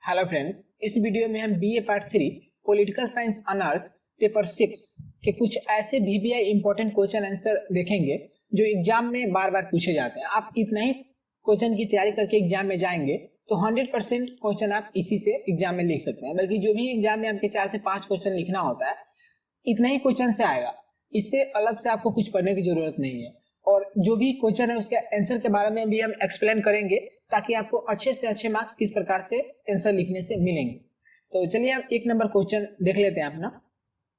Hello friends, इस video में हम BA part 3 political science honours paper 6 के कुछ ऐसे वीवीआई इंपॉर्टेंट क्वेश्चन आंसर देखेंगे जो एग्जाम में बार बार पूछे जाते हैं। आप इतना ही क्वेश्चन की तैयारी करके एग्जाम में जाएंगे तो 100% क्वेश्चन आप इसी से एग्जाम में लिख सकते हैं। बल्कि जो भी एग्जाम में आपके 4 से 5 क्वेश्चन लिखना होता है, इतना ही क्वेश्चन से आएगा। इससे अलग से आपको कुछ पढ़ने की जरूरत नहीं है। और जो भी क्वेश्चन है उसके आंसर के बारे में भी हम एक्सप्लेन करेंगे ताकि आपको अच्छे से अच्छे मार्क्स किस प्रकार से आंसर लिखने से मिलेंगे। तो चलिए हम एक नंबर क्वेश्चन देख लेते हैं अपना।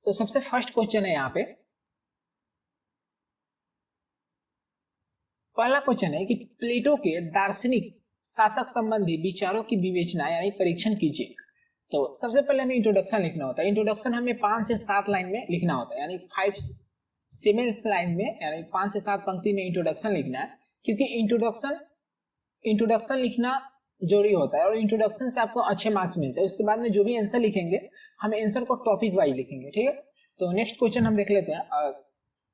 तो सबसे फर्स्ट क्वेश्चन है यहाँ पे, पहला क्वेश्चन है कि प्लेटो के दार्शनिक शासक संबंधी विचारों की विवेचना यानी परीक्षण कीजिए। तो सबसे पहले हमें इंट्रोडक्शन लिखना होता है। इंट्रोडक्शन हमें 5 से 7 लाइन में लिखना होता है, यानी 5 सीमेंस लाइन में, यानी 5 से 7 पंक्ति में इंट्रोडक्शन लिखना है। क्योंकि इंट्रोडक्शन लिखना जरूरी होता है और इंट्रोडक्शन से आपको अच्छे मार्क्स मिलते हैं। उसके बाद में जो भी आंसर लिखेंगे हम आंसर को टॉपिक वाइज लिखेंगे, ठीक है। तो नेक्स्ट क्वेश्चन हम देख लेते हैं और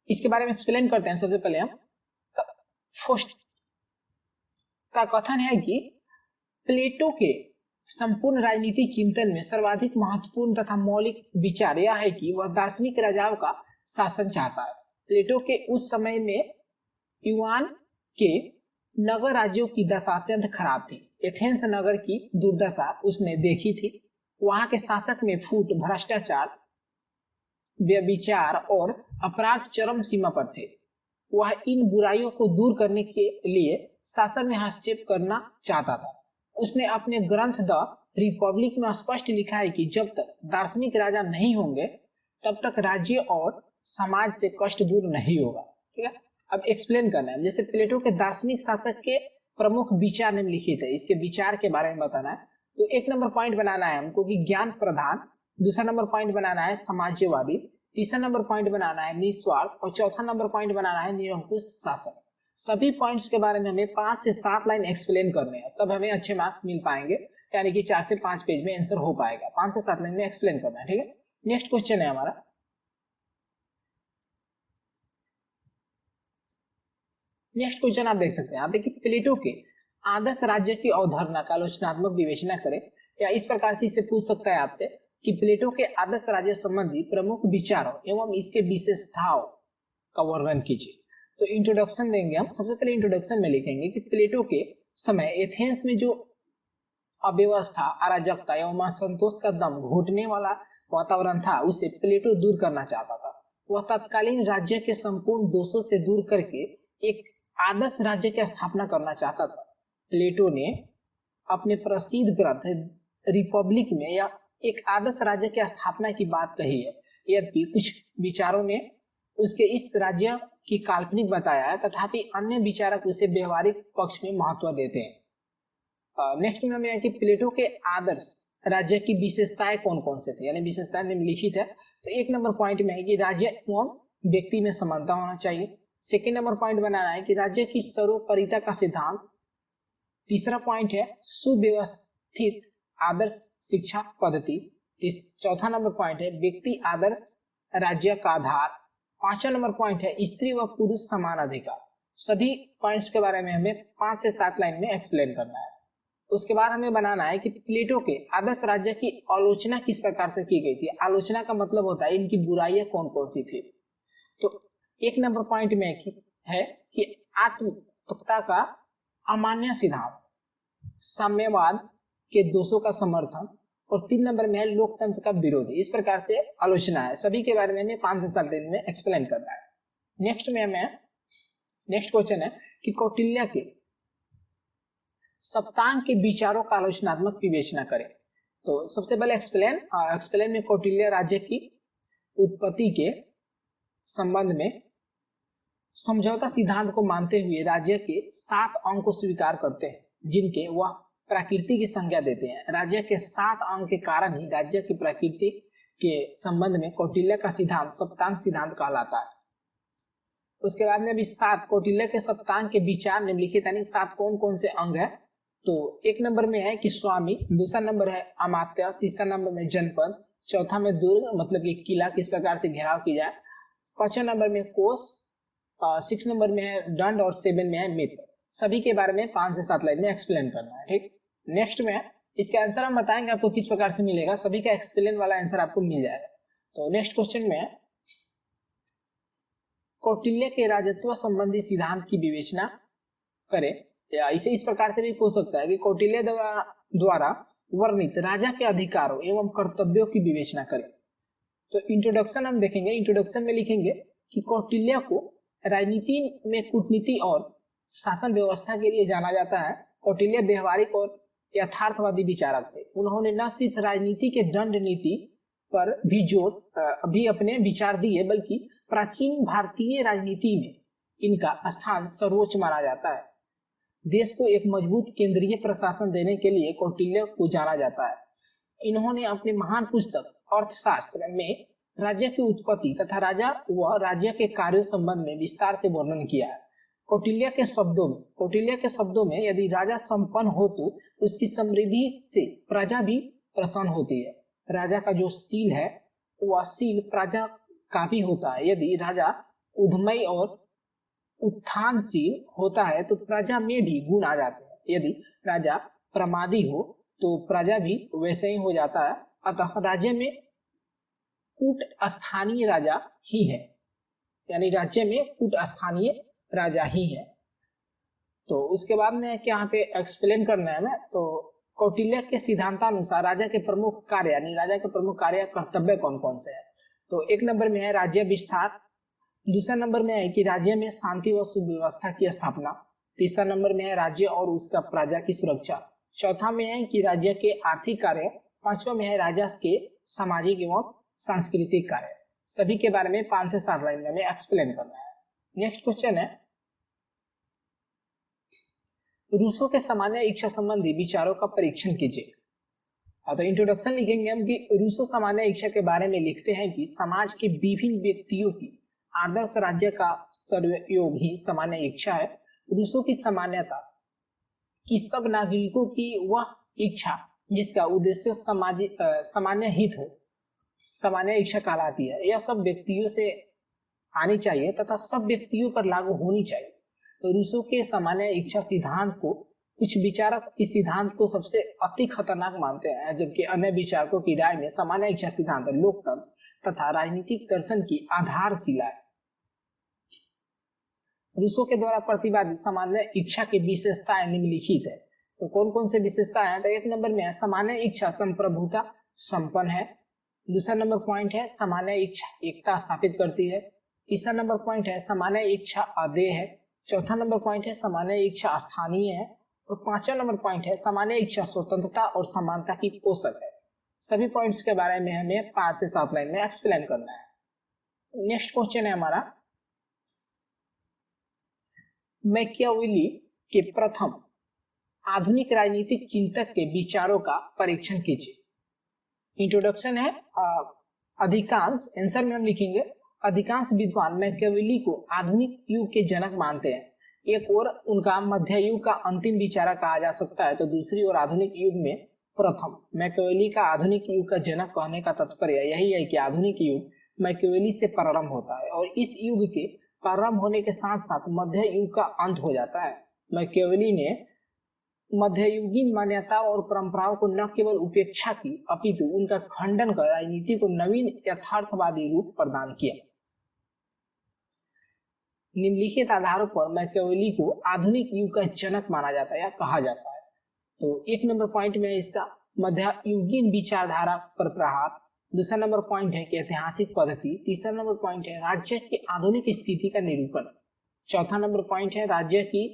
इसके बारे में एक्सप्लेन करते हैं। सबसे पहले हम फर्स्ट का कथन है कि प्लेटो के संपूर्ण राजनीति चिंतन में सर्वाधिक महत्वपूर्ण तथा मौलिक विचार यह है कि वह दार्शनिक राजाओं का शासन चाहता है। प्लेटो के उस समय में युवान के नगर राज्यों की दशा अत्यंत खराब थी। एथेंस नगर की दुर्दशा उसने देखी थी। वहां के शासक में फूट, भ्रष्टाचार, व्यभिचार और अपराध चरम सीमा पर थे। वह इन बुराइयों को दूर करने के लिए शासन में हस्तक्षेप करना चाहता था। उसने अपने ग्रंथ द रिपब्लिक में स्पष्ट लिखा है कि जब तक दार्शनिक राजा नहीं होंगे तब तक राज्य और समाज से कष्ट दूर नहीं होगा, ठीक है। अब एक्सप्लेन करना है। जैसे प्लेटो के दार्शनिक शासक के प्रमुख विचार निम्नलिखित है, इसके विचार के बारे में बताना है। तो 1 नंबर पॉइंट बनाना है हमको कि ज्ञान प्रधान, दूसरा नंबर पॉइंट बनाना है समाजवादी, तीसरा नंबर पॉइंट बनाना है निस्वार्थ और चौथा नंबर पॉइंट बनाना है निरंकुश शासक। सभी पॉइंट्स के बारे में हमें 5 से 7 लाइन एक्सप्लेन करने हैं, तब हमें अच्छे मार्क्स मिल पाएंगे। यानी कि 4 से 5 पेज में आंसर हो पाएगा। 5 से 7 लाइन में एक्सप्लेन करना है, ठीक है। नेक्स्ट क्वेश्चन है हमारा, नेक्स्ट क्वेश्चन आप देख सकते हैं यहाँ पे कि प्लेटो के आदर्श राज्य की अवधारणा का आलोचनात्मक विवेचना करें। या इस प्रकार से इसे पूछ सकता है आपसे कि प्लेटो के आदर्श राज्य संबंधी प्रमुख विचारों एवं इसके विशेषताओं का वर्णन कीजिए। तो इंट्रोडक्शन देंगे हम। सबसे पहले इंट्रोडक्शन में लिखेंगे कि प्लेटो के समय एथेंस में जो अव्यवस्था, अराजकता एवं असंतोष का दम घुटने वाला वातावरण था उसे प्लेटो दूर करना चाहता था। वह तत्कालीन राज्य के संपूर्ण दोषों से दूर करके एक आदर्श राज्य की स्थापना करना चाहता था। प्लेटो ने अपने प्रसिद्ध ग्रंथ रिपब्लिक में या एक आदर्श राज्य की स्थापना की बात कही है। यद्यपि कुछ विचारों ने उसके इस राज्य की काल्पनिक बताया है, तथापि अन्य विचारक उसे व्यवहारिक पक्ष में महत्व देते हैं। नेक्स्ट में हमें कि प्लेटो के आदर्श राज्य की विशेषताएं कौन कौन से थे, यानी विशेषताएं निम्नलिखित है। तो 1 नंबर पॉइंट में है कि राज्य एवं व्यक्ति में समानता होना चाहिए। सेकेंड नंबर पॉइंट बनाना है कि राज्य की सर्वोपरिता का सिद्धांत। तीसरा पॉइंट है सुव्यवस्थित आदर्श शिक्षा पद्धति। चौथा नंबर पॉइंट है व्यक्ति आदर्श राज्य का आधार। 5वां नंबर पॉइंट है स्त्री व पुरुष समान अधिकार। सभी पॉइंट्स के बारे में हमें 5 से 7 लाइन में एक्सप्लेन करना है। उसके बाद हमें बनाना है कि प्लेटो के आदर्श राज्य की आलोचना किस प्रकार से की गई थी। आलोचना का मतलब होता है इनकी बुराइयां कौन कौन सी थी। तो 1 नंबर पॉइंट में है कि आत्मतत्वता का अमान्य सिद्धांत, साम्यवाद के दोषों का समर्थन और 3 नंबर में है लोकतंत्र का विरोध। इस प्रकार से आलोचना है। सभी के बारे में हमें 5 से 7 लाइन में एक्सप्लेन करना है। नेक्स्ट क्वेश्चन है कि कौटिल्य के सप्तांग के विचारों का आलोचनात्मक विवेचना करें। तो सबसे पहले एक्सप्लेन में कौटिल्य राज्य की उत्पत्ति के संबंध में समझौता सिद्धांत को मानते हुए राज्य के 7 अंग को स्वीकार करते हैं, जिनके वह प्रकृति की संज्ञा देते हैं। राज्य के 7 अंग के कारण ही राज्य की प्रकृति के संबंध में कौटिल्य का सिद्धांत सप्तांग सिद्धांत कहलाता है। उसके बाद में अभी 7 कौटिल्य के सप्तांग के विचार निम्नलिखित, यानी 7 कौन कौन से अंग है। तो 1 नंबर में है कि स्वामी, दूसरा नंबर है अमात्य, तीसरा नंबर में जनपद, चौथा में दुर्ग मतलब एक किला किस प्रकार से घेराव की जाए, 5वां नंबर में कोष, 6 नंबर में है दंड और 7 में है मित्र। सभी के बारे में 5 से 7 लाइन में एक्सप्लेन करना है, ठीक। नेक्स्ट में इसके आंसर हम बताएंगे आपको किस प्रकार से मिलेगा, सभी का एक्सप्लेन वाला आंसर आपको मिल जाएगा। तो नेक्स्ट क्वेश्चन में कौटिल्य के राजत्व संबंधी सिद्धांत की विवेचना करें, या इसे इस प्रकार से भी पूछ सकता है कि कौटिल्य द्वारा वर्णित राजा के अधिकारों एवं कर्तव्यों की विवेचना करें। तो इंट्रोडक्शन हम देखेंगे, इंट्रोडक्शन में लिखेंगे कि कौटिल्य को राजनीति में कूटनीति और शासन व्यवस्था के लिए जाना जाता है। कौटिल्य व्यवहारिक और यथार्थवादी विचारक थे। उन्होंने न सिर्फ राजनीति के दंड नीति पर भी अपने विचार दिए, बल्कि प्राचीन भारतीय राजनीति में इनका स्थान सर्वोच्च माना जाता है। देश को एक मजबूत केंद्रीय प्रशासन देने के लिए कौटिल्य को जाना जाता है। इन्होंने अपनी महान पुस्तक अर्थशास्त्र में राज्य की उत्पत्ति तथा राजा व राज्य के कार्यों संबंध में विस्तार से वर्णन किया है। कौटिल्य के शब्दों में यदि राजा संपन्न हो तो उसकी समृद्धि से प्रजा भी प्रसन्न होती है। राजा का जो शील है वह शील प्रजा का भी होता है। यदि राजा उद्यमी और उत्थानशील होता है तो प्रजा में भी गुण आ जाते हैं। यदि राजा प्रमादी हो तो प्रजा भी वैसे ही हो जाता है। अतः राज्य में कूट स्थानीय राजा ही है, यानी राज्य में कूट स्थानीय राजा ही है। तो उसके बाद में क्या यहाँ पे एक्सप्लेन करना है हमें, तो कौटिल्य के सिद्धांतानुसार राजा के प्रमुख कार्य, यानी राजा के प्रमुख कार्य कर्तव्य कौन कौन से है। तो एक नंबर में है राज्य विस्तार, दूसरा नंबर में है कि राज्य में शांति व सुव्यवस्था की स्थापना, तीसरा नंबर में है राज्य और उसका प्रजा की सुरक्षा, चौथा में है कि राज्य के आर्थिक कार्य, पांचवा में है राज्य के सामाजिक एवं सांस्कृतिक कार्य। सभी के बारे में 5 से 7 लाइन में हमें एक्सप्लेन करना है। नेक्स्ट क्वेश्चन है रूसो के सामान्य इच्छा संबंधी विचारों का परीक्षण कीजिए। तो इंट्रोडक्शन लिखेंगे हम कि रूसो सामान्य इच्छा के बारे में लिखते हैं कि समाज के विभिन्न व्यक्तियों की आदर्श राज्य का सर्वयोग ही सामान्य इच्छा है। रूसो की सामान्यता कि सब नागरिकों की वह इच्छा जिसका उद्देश्य सामान्य हित हो, सामान्य इच्छा कहलाती है। यह सब व्यक्तियों से आनी चाहिए तथा सब व्यक्तियों पर लागू होनी चाहिए। तो रूसो के सामान्य इच्छा सिद्धांत को कुछ विचारक इस सिद्धांत को सबसे अति खतरनाक मानते हैं, जबकि अन्य विचारकों की राय में सामान्य इच्छा सिद्धांत लोकतंत्र तथा राजनीतिक दर्शन की आधारशिला है। रूसो के द्वारा प्रतिपादित सामान्य इच्छा की विशेषताएं निम्नलिखित है। तो कौन कौन से विशेषताएं हैं, तो एक नंबर में है सामान्य इच्छा संप्रभुता संपन्न है, दूसरा नंबर पॉइंट है सामान्य इच्छा एकता स्थापित करती है, तीसरा नंबर पॉइंट है सामान्य इच्छा अदेय है, चौथा नंबर पॉइंट है सामान्य इच्छा स्थानीय है, और पांचवा नंबर पॉइंट है सामान्य इच्छा स्वतंत्रता और समानता की पोषक है। सभी पॉइंट्स के बारे में हमें 5 से 7 लाइन में एक्सप्लेन करना है। नेक्स्ट क्वेश्चन है हमारा मैकियावेली के प्रथम आधुनिक राजनीतिक चिंतक के विचारों का परीक्षण कीजिए। इंट्रोडक्शन है अधिकांश आंसर में हम लिखेंगे अधिकांश विद्वान मैकियावेली को आधुनिक युग के जनक मानते हैं। एक और उनका मध्य युग का अंतिम विचारक कहा जा सकता है, तो दूसरी ओर आधुनिक युग में प्रथम। मैकियावेली का आधुनिक युग का जनक कहने का तात्पर्य यही है कि आधुनिक युग मैकियावेली से प्रारंभ होता है और इस युग के प्रारंभ होने के साथ साथ मध्य युग का अंत हो जाता है। मैकियावेली ने मध्ययुगीन मान्यता और परंपराओं को न केवल उपेक्षा की अपितु उनका खंडन कर राजनीति को नवीन यथार्थवादी रूप प्रदान किया। निम्नलिखित आधारों पर मैकियावेली को आधुनिक युग का जनक माना जाता है या कहा जाता है। तो एक नंबर पॉइंट में इसका मध्ययुगीन विचारधारा पर प्रहार, दूसरा नंबर पॉइंट है कि ऐतिहासिक पद्धति, तीसरा नंबर पॉइंट है राज्य की आधुनिक स्थिति का निरूपण, चौथा नंबर पॉइंट है राज्य की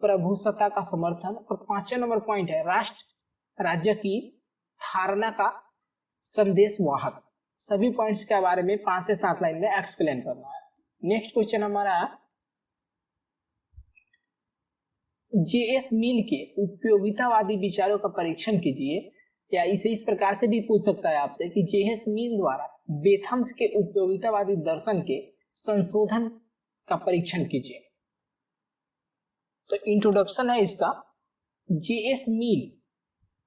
प्रभुसत्ता का समर्थन, और पांचवा नंबर पॉइंट है राष्ट्र राज्य की धारणा का संदेश वाहक। सभी पॉइंट्स के बारे में 5 से 7 लाइन में एक्सप्लेन करना है। नेक्स्ट क्वेश्चन हमारा जेएस मिल के उपयोगितावादी विचारों का परीक्षण कीजिए, या इसे इस प्रकार से भी पूछ सकता है आपसे कि जेएस मिल द्वारा बेथम्स के उपयोगितावादी दर्शन के संशोधन का परीक्षण कीजिए। तो इंट्रोडक्शन है इसका, जेएस मिल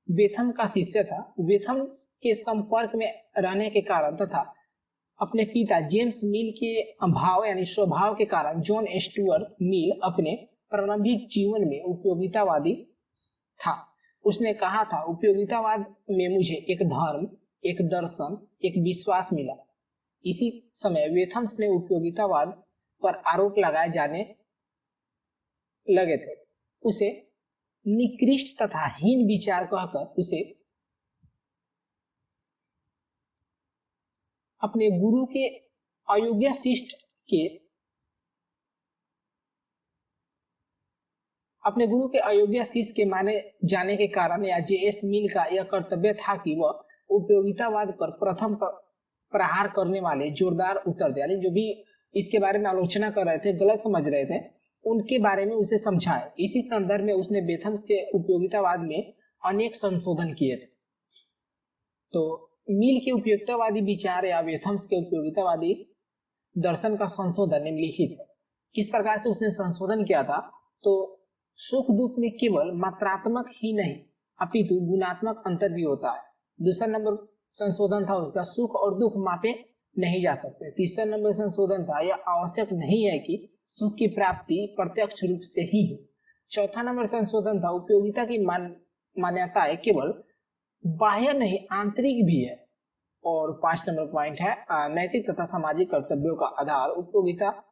बेथम का शिष्य था। बेथम के संपर्क में रहने के कारण तथा अपने पिता जेम्स मिल के अभाव यानी स्वभाव के कारण जॉन स्टुअर्ट मिल अपने प्रारंभिक जीवन में उपयोगितावादी था। उसने कहा था उपयोगितावाद में मुझे एक धर्म, एक दर्शन, एक विश्वास मिला। इसी समय वेथम्स ने उपयोगितावाद पर आरोप लगाए जाने लगे थे। उसे निकृष्ट तथा हीन विचार कहकर उसे अपने गुरु के अयोग्य शिष्य के माने जाने के कारण या जेएस मिल का यह कर्तव्य था कि वह उपयोगितावाद पर प्रथम प्रहार करने वाले जोरदार उत्तर दे, यानी जो भी इसके बारे में आलोचना कर रहे थे, गलत समझ रहे थे, उनके बारे में उसे समझाए। इसी संदर्भ में उसने वेथम्स के उपयोगितावाद में अनेक संशोधन किए थे। तो मिल के उपयोगितावादी विचार या वेथम्स के उपयोगितावादी दर्शन का संशोधन निम्नलिखित है। किस प्रकार से उसने संशोधन किया था? तो सुख दुख में केवल मात्रात्मक ही नहीं अपितु गुणात्मक अंतर भी होता है। दूसरा नंबर संशोधन था उसका, सुख और दुख मापे नहीं जा सकते। तीसरा नंबर संशोधन था, यह आवश्यक नहीं है कि सुख की प्राप्ति प्रत्यक्ष रूप से ही हो। चौथा नंबर संशोधन था, उपयोगिता की मान्यताएं केवल बाह्य नहीं आंतरिक भी है। और 5 नंबर पॉइंट है, नैतिक तथा सामाजिक कर्तव्यों का आधार उपयोगिता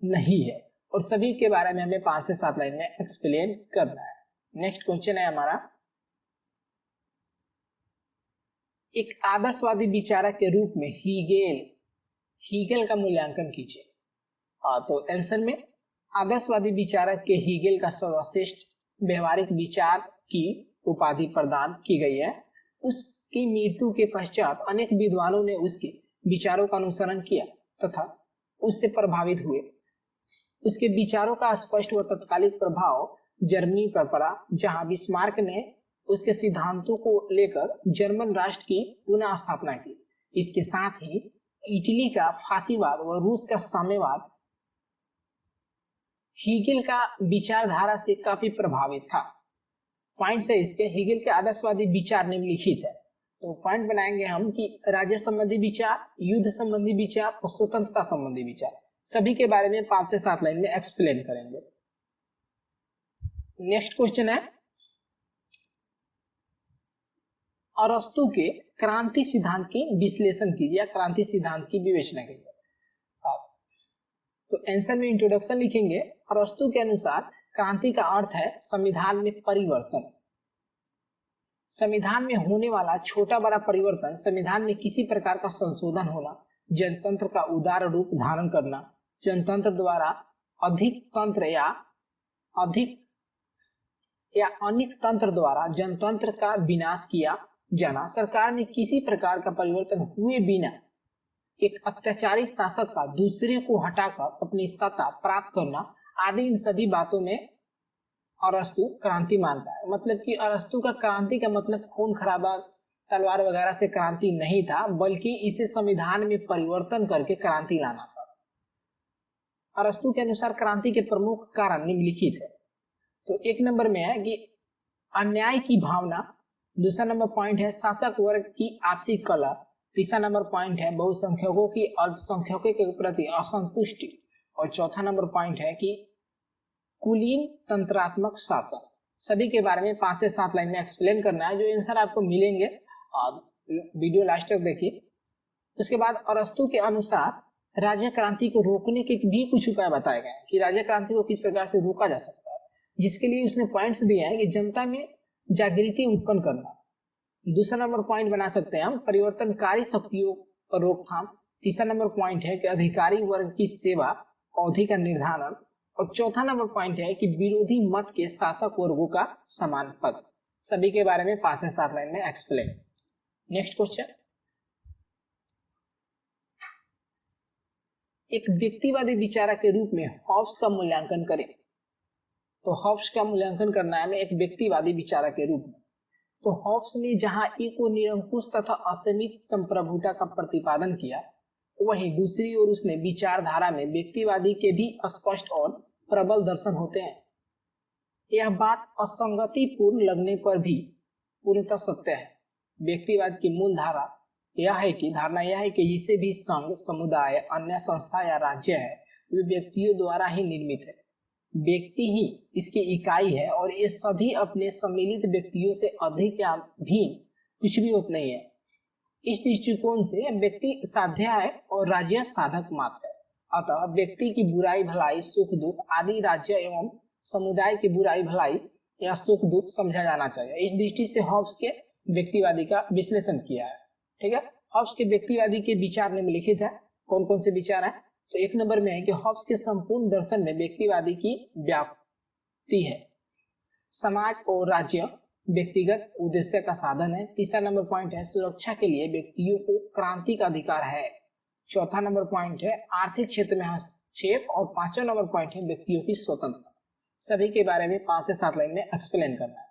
नहीं है। और सभी के बारे में हमें 5 से 7 लाइन में एक्सप्लेन करना है। नेक्स्ट क्वेश्चन है हमारा, एक आदर्शवादी विचारक के रूप में हीगेल का मूल्यांकन कीजिए। तो आंसर में आदर्शवादी विचारक के हीगेल का सर्वश्रेष्ठ व्यवहारिक विचार की उपाधि प्रदान की गई है। उसकी मृत्यु के पश्चात अनेक विद्वानों ने उसके विचारों का अनुसरण किया तथा उससे प्रभावित हुए। उसके विचारों का स्पष्ट व तत्कालिक प्रभाव जर्मनी पर पड़ा, जहां बिस्मार्क ने उसके सिद्धांतों को लेकर जर्मन राष्ट्र की पुनः स्थापना की। इसके साथ ही इटली का फासीवाद व रूस का साम्यवाद हीगेल का विचारधारा से काफी प्रभावित था। पॉइंट्स है इसके, हीगेल के आदर्शवादी विचार निम्नलिखित है। तो पॉइंट बनाएंगे हम कि राज्य संबंधी विचार, युद्ध संबंधी विचार और स्वतंत्रता संबंधी विचार, सभी के बारे में 5 से 7 लाइन में एक्सप्लेन करेंगे। नेक्स्ट क्वेश्चन है, अरस्तु के क्रांति सिद्धांत की विश्लेषण कीजिए या क्रांति सिद्धांत की विवेचना कीजिए। तो आंसर में इंट्रोडक्शन लिखेंगे, अरस्तु के अनुसार क्रांति का अर्थ है संविधान में परिवर्तन। संविधान में होने वाला छोटा बड़ा परिवर्तन, संविधान में किसी प्रकार का संशोधन होना, जनतंत्र का उदार रूप धारण करना, जनतंत्र द्वारा अधिक तंत्र या अनिक तंत्र द्वारा जनतंत्र का विनाश किया जाना, सरकार में किसी प्रकार का परिवर्तन हुए बिना एक अत्याचारी शासक का दूसरे को हटाकर अपनी सत्ता प्राप्त करना आदि, इन सभी बातों में अरस्तु क्रांति मानता है। मतलब कि अरस्तु का क्रांति का मतलब खून खराबा तलवार वगैरह से क्रांति नहीं था, बल्कि इसे संविधान में परिवर्तन करके क्रांति लाना था। अरस्तु के अनुसार क्रांति के प्रमुख कारण निम्नलिखित है। तो 1 नंबर में है कि अन्याय की भावना, दूसरा नंबर पॉइंट है शासक वर्ग की आपसी कलह, तीसरा नंबर पॉइंट है बहुसंख्यकों की अल्पसंख्यकों के प्रति असंतुष्टि, और चौथा नंबर पॉइंट है कि कुलीन तंत्रात्मक शासन। सभी के बारे में 5 से 7 लाइन में एक्सप्लेन करना है। जो आंसर आपको मिलेंगे वीडियो लास्ट तक देखिए। उसके बाद अरस्तु के अनुसार राज्य क्रांति को रोकने के भी कुछ उपाय बताए गए हैं कि राज्य क्रांति को किस प्रकार से रोका जा सकता है, जिसके लिए उसने पॉइंट्स दिए हैं कि जनता में जागृति उत्पन्न करना। दूसरा नंबर पॉइंट बना सकते हैं हम परिवर्तनकारी शक्तियों पर रोकथाम। तीसरा नंबर पॉइंट है कि अधिकारी वर्ग की सेवा अवधि का निर्धारण, और चौथा नंबर पॉइंट है कि विरोधी मत के शासक वर्गों का समान पद। सभी के बारे में 5 से 7 लाइन में एक्सप्लेन। नेक्स्ट क्वेश्चन, एक व्यक्तिवादी विचारक के रूप में हॉब्स का मूल्यांकन करें। तो हॉब्स का मूल्यांकन करना है हमें एक व्यक्तिवादी विचारक के रूप में। तो हॉब्स ने जहां एको निरंकुश तथा असीमित संप्रभुता का प्रतिपादन किया, वहीं दूसरी ओर उसने विचारधारा में व्यक्तिवादी के भी स्पष्ट और प्रबल दर्शन होते हैं। यह बात असंगतिपूर्ण लगने पर भी पूर्णतः सत्य है। व्यक्तिवाद की मूल धारणा यह है कि जिसे भी संघ, समुदाय, अन्य संस्था या राज्य है, वे व्यक्तियों द्वारा ही निर्मित है। व्यक्ति ही इसकी इकाई है और ये सभी अपने सम्मिलित व्यक्तियों से अधिक या भिन्न कुछ भी होता नहीं है। इस दृष्टिकोण से व्यक्ति साध्य है और राज्य साधक मात्र है। अतः व्यक्ति की बुराई भलाई सुख दुख आदि राज्य एवं समुदाय की बुराई भलाई या सुख दुख समझा जाना चाहिए। इस दृष्टि से हॉब्स के व्यक्तिवादी का विश्लेषण किया है। ठीक है, हॉब्स के व्यक्तिवादी के विचार निम्नलिखित है। कौन कौन से विचार है? तो एक नंबर में है कि हॉब्स के संपूर्ण दर्शन में व्यक्तिवादी की व्याप्ति है। समाज और राज्य व्यक्तिगत उद्देश्य का साधन है। तीसरा नंबर पॉइंट है सुरक्षा के लिए व्यक्तियों को क्रांति का अधिकार है। चौथा नंबर पॉइंट है आर्थिक क्षेत्र में हस्तक्षेप और पांचवा नंबर पॉइंट है व्यक्तियों की स्वतंत्रता। सभी के बारे में 5 से 7 लाइन में एक्सप्लेन करना है।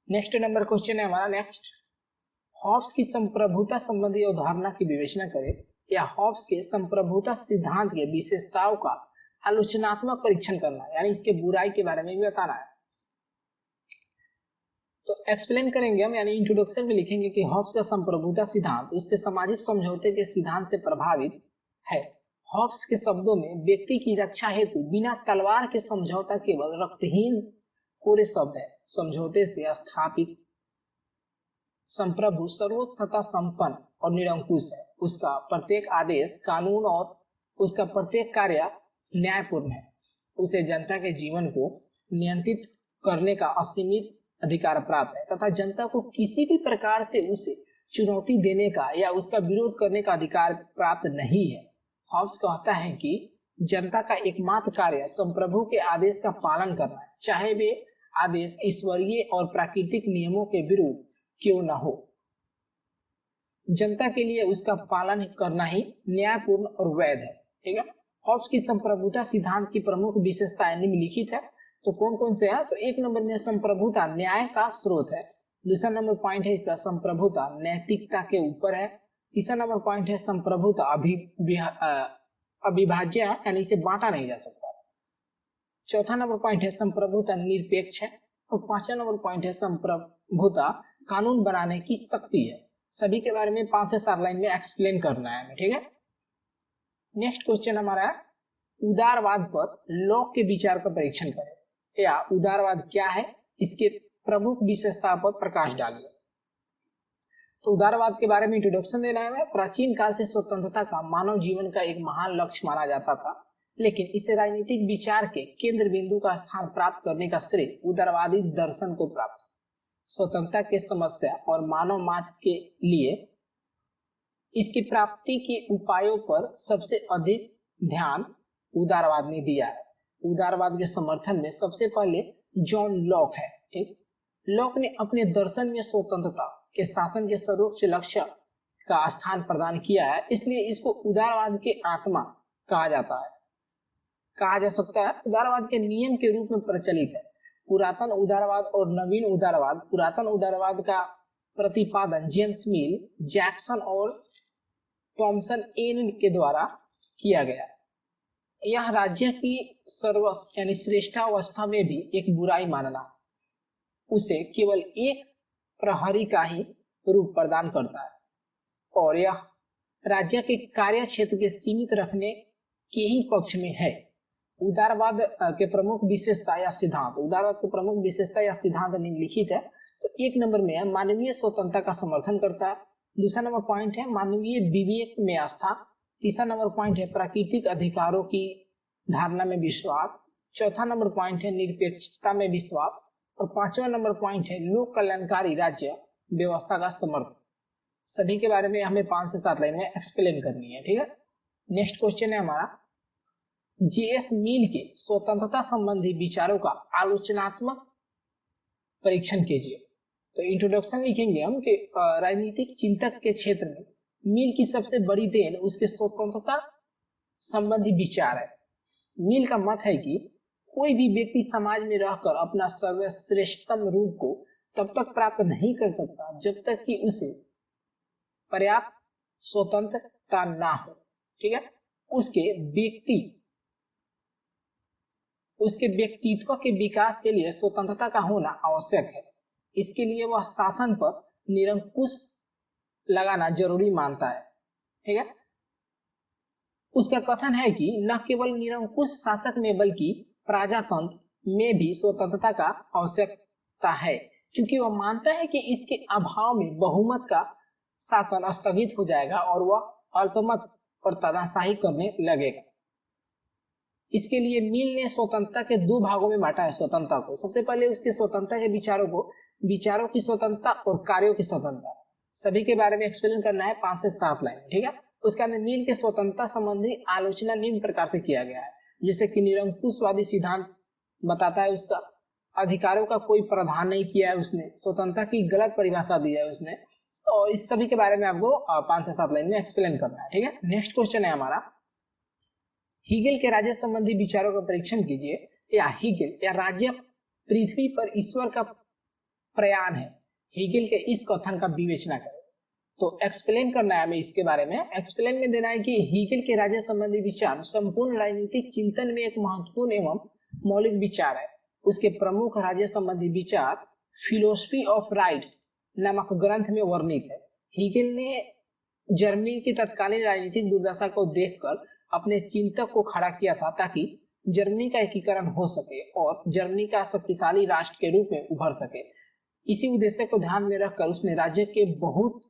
नेक्स्ट नंबर क्वेश्चन है हमारा नेक्स्ट, हॉब्स की संप्रभुता संबंधी अवधारणा की विवेचना करें या हॉब्स के संप्रभुता सिद्धांत के विशेषताओं का आलोचनात्मक परीक्षण करना है, यानी इसके बुराई के बारे में भी बताना है। तो एक्सप्लेन करेंगे हम, यानी इंट्रोडक्शन में लिखेंगे कि हॉब्स का संप्रभुता सिद्धांत उसके सामाजिक समझौते के सिद्धांत से प्रभावित है। हॉब्स के शब्दों में व्यक्ति की रक्षा हेतु बिना तलवार के समझौता केवल रक्तहीन कोरे शब्द है। समझौते से स्थापित संप्रभु सर्वोच्च सत्ता संपन्न और निरंकुश है। उसका प्रत्येक आदेश कानून और उसका प्रत्येक कार्य न्यायपूर्ण है। उसे जनता के जीवन को नियंत्रित करने का असीमित अधिकार प्राप्त है तथा जनता को किसी भी प्रकार से उसे चुनौती देने का या उसका विरोध करने का अधिकार प्राप्त नहीं है। हॉब्स कहता है कि जनता का एकमात्र कार्य संप्रभु के आदेश का पालन करना है, चाहे वे आदेश ईश्वरीय और प्राकृतिक नियमों के विरुद्ध क्यों न हो। जनता के लिए उसका पालन करना ही न्यायपूर्ण और वैध है। ठीक है, हॉब्स की संप्रभुता सिद्धांत की प्रमुख विशेषताएं निम्नलिखित है। तो कौन कौन से है? तो एक नंबर में संप्रभुता न्याय का स्रोत है। दूसरा नंबर पॉइंट है इसका संप्रभुता नैतिकता के ऊपर है। तीसरा नंबर पॉइंट है संप्रभुता अविभाज्य है, यानी इसे बांटा नहीं जा सकता। चौथा नंबर पॉइंट है संप्रभुता निरपेक्ष है और पांचवा नंबर पॉइंट है संप्रभुता कानून बनाने की शक्ति है। सभी के बारे में 5 से 7 लाइन में एक्सप्लेन करना है। ठीक है, नेक्स्ट क्वेश्चन हमारा है उदारवाद पर लॉक के विचार का परीक्षण करें या उदारवाद क्या है, इसके प्रमुख विशेषता पर प्रकाश डालिए। तो उदारवाद के बारे में इंट्रोडक्शन देना है। प्राचीन काल से स्वतंत्रता का मानव जीवन का एक महान लक्ष्य माना जाता था, लेकिन इसे राजनीतिक विचार के केंद्र बिंदु का स्थान प्राप्त करने का श्रेय उदारवादी दर्शन को प्राप्त। स्वतंत्रता के समस्या और मानव मात्र के लिए इसकी प्राप्ति के उपायों पर सबसे अधिक ध्यान उदारवाद ने दिया है। उदारवाद के समर्थन में सबसे पहले जॉन लॉक है। ठीक, लॉक ने अपने दर्शन में स्वतंत्रता के शासन के सर्वोच्च लक्ष्य का स्थान प्रदान किया है, इसलिए इसको उदारवाद की आत्मा कहा जाता है, कहा जा सकता है। उदारवाद के नियम के रूप में प्रचलित है। पुरातन उदारवाद और नवीन उदारवाद। पुरातन उदारवाद का प्रतिपादन जेम्स मिल, जैक्सन और थॉमसन एन के द्वारा किया गया। यह राज्य की सर्वस्व यानी श्रेष्ठावस्था में भी एक बुराई मानना, उसे केवल एक प्रहरी का ही रूप प्रदान करता है और यह राज्य के कार्य क्षेत्र के सीमित रखने के ही पक्ष में है। उदारवाद के प्रमुख विशेषता या सिद्धांत। उदारवाद के प्रमुख विशेषता या सिद्धांत निम्नलिखित है। तो एक नंबर में है मानवीय स्वतंत्रता का समर्थन करता है। दूसरा नंबर पॉइंट है मानवीय विवेक में आस्था। तीसरा नंबर पॉइंट है प्राकृतिक अधिकारों की धारणा में विश्वास। चौथा नंबर पॉइंट है निरपेक्षता में विश्वास और पांचवा नंबर पॉइंट है लोक कल्याणकारी राज्य व्यवस्था का समर्थन। सभी के बारे में हमें 5 से 7 लाइन में एक्सप्लेन करनी है। ठीक है, नेक्स्ट क्वेश्चन है हमारा जेएस मिल के स्वतंत्रता संबंधी विचारों का आलोचनात्मक परीक्षण कीजिए। तो इंट्रोडक्शन लिखेंगे हम कि राजनीतिक चिंतक के क्षेत्र में मिल की सबसे बड़ी देन उसके स्वतंत्रता संबंधी विचार है। मिल का मत है कि कोई भी व्यक्ति समाज में रहकर अपना सर्वश्रेष्ठतम रूप को तब तक प्राप्त नहीं कर सकता जब तक कि उसे पर्याप्त स्वतंत्रता ना हो। ठीक है, उसके व्यक्तित्व के विकास के लिए स्वतंत्रता का होना आवश्यक है। इसके लिए वह शासन पर निरंकुश लगाना जरूरी मानता है। ठीक है, उसका कथन है कि न केवल निरंकुश शासक में बल्कि प्रजातंत्र में भी स्वतंत्रता का आवश्यकता है, क्योंकि वह मानता है कि इसके अभाव में बहुमत का शासन स्थगित हो जाएगा और वह अल्पमत और तानाशाही करने लगेगा। इसके लिए मिल ने स्वतंत्रता के दो भागों में बांटा है स्वतंत्रता को। सबसे पहले उसके स्वतंत्रता के विचारों की स्वतंत्रता और कार्यों की स्वतंत्रता, सभी के बारे में एक्सप्लेन करना है 5 से 7 लाइन, ठीक है। उसके अंदर मिल के स्वतंत्रता संबंधी आलोचना निम्न प्रकार से किया गया है, जैसे कि निरंकुशवादी सिद्धांत बताता है, उसका अधिकारों का कोई प्रावधान नहीं किया है उसने, स्वतंत्रता की गलत परिभाषा दी है उसने, और इस सभी के बारे में आपको 5 से 7 लाइन में एक्सप्लेन करना है, ठीक है। नेक्स्ट क्वेश्चन है हमारा, हीगेल के राज्य संबंधी विचारों का परीक्षण कीजिए। हीगेल या राज्य पृथ्वी पर ईश्वर का प्रयाण है, हीगेल के इस कथन का विवेचना करें। तो एक्सप्लेन करना है हमें इसके बारे में। एक्सप्लेन में देना है कि हीगेल के राज्य संबंधी विचार संपूर्ण राजनीतिक चिंतन में एक महत्वपूर्ण एवं मौलिक विचार है। उसके प्रमुख राज्य संबंधी विचार फिलोसफी ऑफ राइट्स नामक ग्रंथ में वर्णित है। हीगेल ने जर्मनी की तत्कालीन राजनीतिक दुर्दशा को देखकर अपने चिंतक को खड़ा किया था, ताकि जर्मनी का एकीकरण हो सके और जर्मनी का शक्तिशाली राष्ट्र के रूप में उभर सके। इसी उद्देश्य को ध्यान में रखकर उसने राज्य के बहुत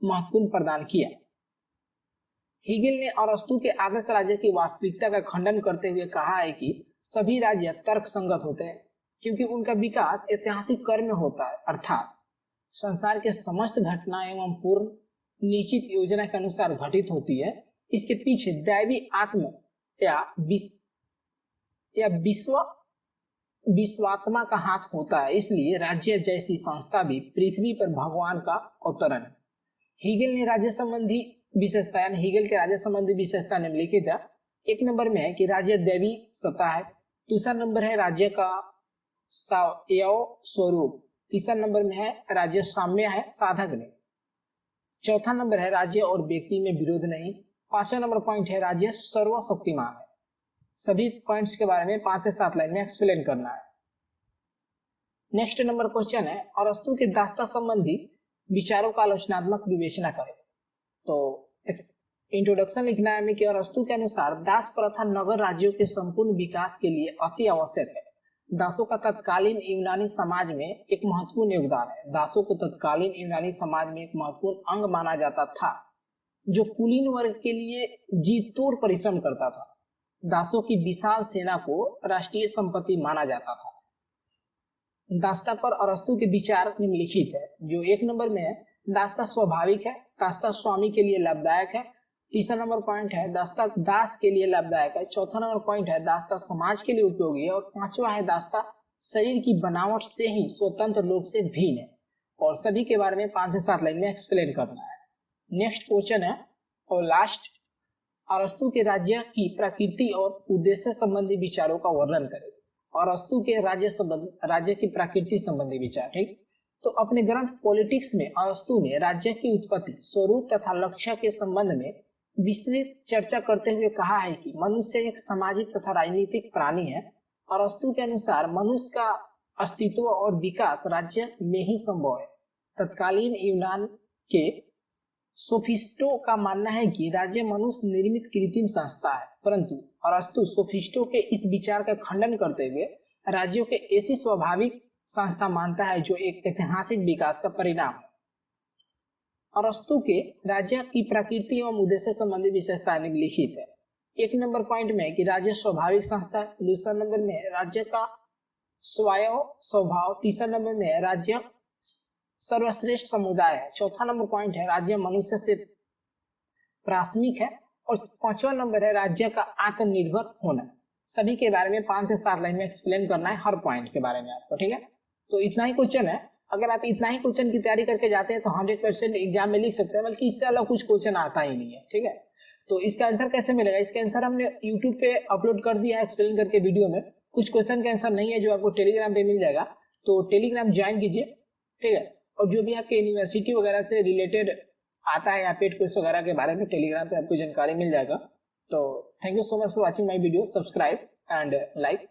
महत्वपूर्ण प्रदान किया। हीगेल ने अरस्तु के आदर्श राज्य की वास्तविकता का खंडन करते हुए कहा है कि सभी राज्य तर्क संगत होते हैं, क्योंकि उनका विकास ऐतिहासिक क्रम में होता है, अर्थात संसार के समस्त घटना एवं पूर्ण निश्चित योजना के अनुसार घटित होती है। इसके पीछे दैवी आत्म या विश्वात्मा का हाथ होता है। इसलिए राज्य जैसी संस्था भी पृथ्वी पर भगवान का अवतरण है। हीगेल ने राज्य संबंधी विशेषता यानी हीगेल के राज्य संबंधी विशेषता निम्नलिखित है। 1 नंबर में है कि राज्य दैवी सत्ता है। दूसरा नंबर है राज्य का स्वरूप। तीसरा नंबर में है राज्य साम्य है, साधक नहीं। चौथा नंबर है राज्य और व्यक्ति में विरोध नहीं। 5वां नंबर पॉइंट है राज्य सर्वशक्तिमान है। सभी पॉइंट्स के बारे में 5 से 7 लाइन में एक्सप्लेन करना है। नेक्स्ट नंबर क्वेश्चन है, अरस्तु के दास्ता संबंधी विचारों का आलोचनात्मक विवेचना करें। तो इंट्रोडक्शन लिखना है हमें कि अरस्तु के अनुसार दास प्रथा नगर राज्यों के संपूर्ण विकास के लिए अति आवश्यक है। दासों का तत्कालीन यूनानी समाज में एक महत्वपूर्ण योगदान है। दासों को तत्कालीन यूनानी समाज में एक महत्वपूर्ण अंग माना जाता था, जो कुलीन वर्ग के लिए जी तोड़ परिश्रम करता था। दासों की विशाल सेना को राष्ट्रीय संपत्ति माना जाता था। दास्ता पर अरस्तु के विचार निम्नलिखित है। जो 1 नंबर में है, दास्ता स्वाभाविक है, दास्ता स्वामी के लिए लाभदायक है। तीसरा नंबर पॉइंट है, दास्ता दास के लिए लाभदायक है। चौथा नंबर पॉइंट है, दास्ता समाज के लिए उपयोगी है। और 5वां है, दास्ता शरीर की बनावट से ही स्वतंत्र लोग से भिन्न है। और सभी के बारे में 5 से 7 लाइन में एक्सप्लेन करना है। नेक्स्ट क्वेश्चन है और लास्ट, अरस्तु के राज्य की प्रकृति और उद्देश्य संबंधी विचारों का वर्णन करें। अरस्तु के राज्य की प्रकृति संबंधी विचार, ठीक। तो अपने ग्रंथ पॉलिटिक्स में अरस्तु ने राज्य की उत्पत्ति, स्वरूप तथा लक्ष्य के संबंध में विस्तृत चर्चा करते हुए कहा है कि मनुष्य एक सामाजिक तथा राजनीतिक प्राणी है। अरस्तु के अनुसार मनुष्य का अस्तित्व और विकास राज्य में ही संभव है। तत्कालीन यूनान के सोफिस्टों का मानना है कि राज्य मनुष्य निर्मित कृत्रिम संस्था है, परंतु अरस्तु सोफिस्टों के इस विचार का खंडन करते हुए राज्यों के ऐसी स्वाभाविक संस्था मानता है जो एक ऐतिहासिक विकास का परिणाम है। अरस्तु के राज्य की प्रकृति एवं उद्देश्य संबंधी विशेषताएं निम्नलिखित है। 1 नंबर पॉइंट में कि राज्य स्वाभाविक संस्था है। दूसरा नंबर में राज्य का स्वायत्त स्वभाव। तीसरा नंबर में राज्य सर्वश्रेष्ठ समुदाय है। चौथा नंबर पॉइंट है, राज्य मनुष्य से प्राथमिक है। और 5वां नंबर है, राज्य का आत्मनिर्भर होना। सभी के बारे में 5 से 7 लाइन में एक्सप्लेन करना है, हर पॉइंट के बारे में आपको, ठीक है। तो इतना ही क्वेश्चन है। अगर आप इतना ही क्वेश्चन की तैयारी करके जाते हैं तो 100% एग्जाम में लिख सकते हैं, बल्कि इससे अलग कुछ क्वेश्चन आता ही नहीं है, ठीक है। तो इसका आंसर कैसे मिलेगा? इसका आंसर हमने यूट्यूब पे अपलोड कर दिया है एक्सप्लेन करके वीडियो में। कुछ क्वेश्चन का आंसर नहीं है जो आपको टेलीग्राम पे मिल जाएगा, तो टेलीग्राम ज्वाइन कीजिए, ठीक है। और जो भी आपके यूनिवर्सिटी वगैरह से रिलेटेड आता है या पेड क्विज वगैरह के बारे में टेलीग्राम पे आपको जानकारी मिल जाएगा। तो thank you so much for watching my video. Subscribe and like.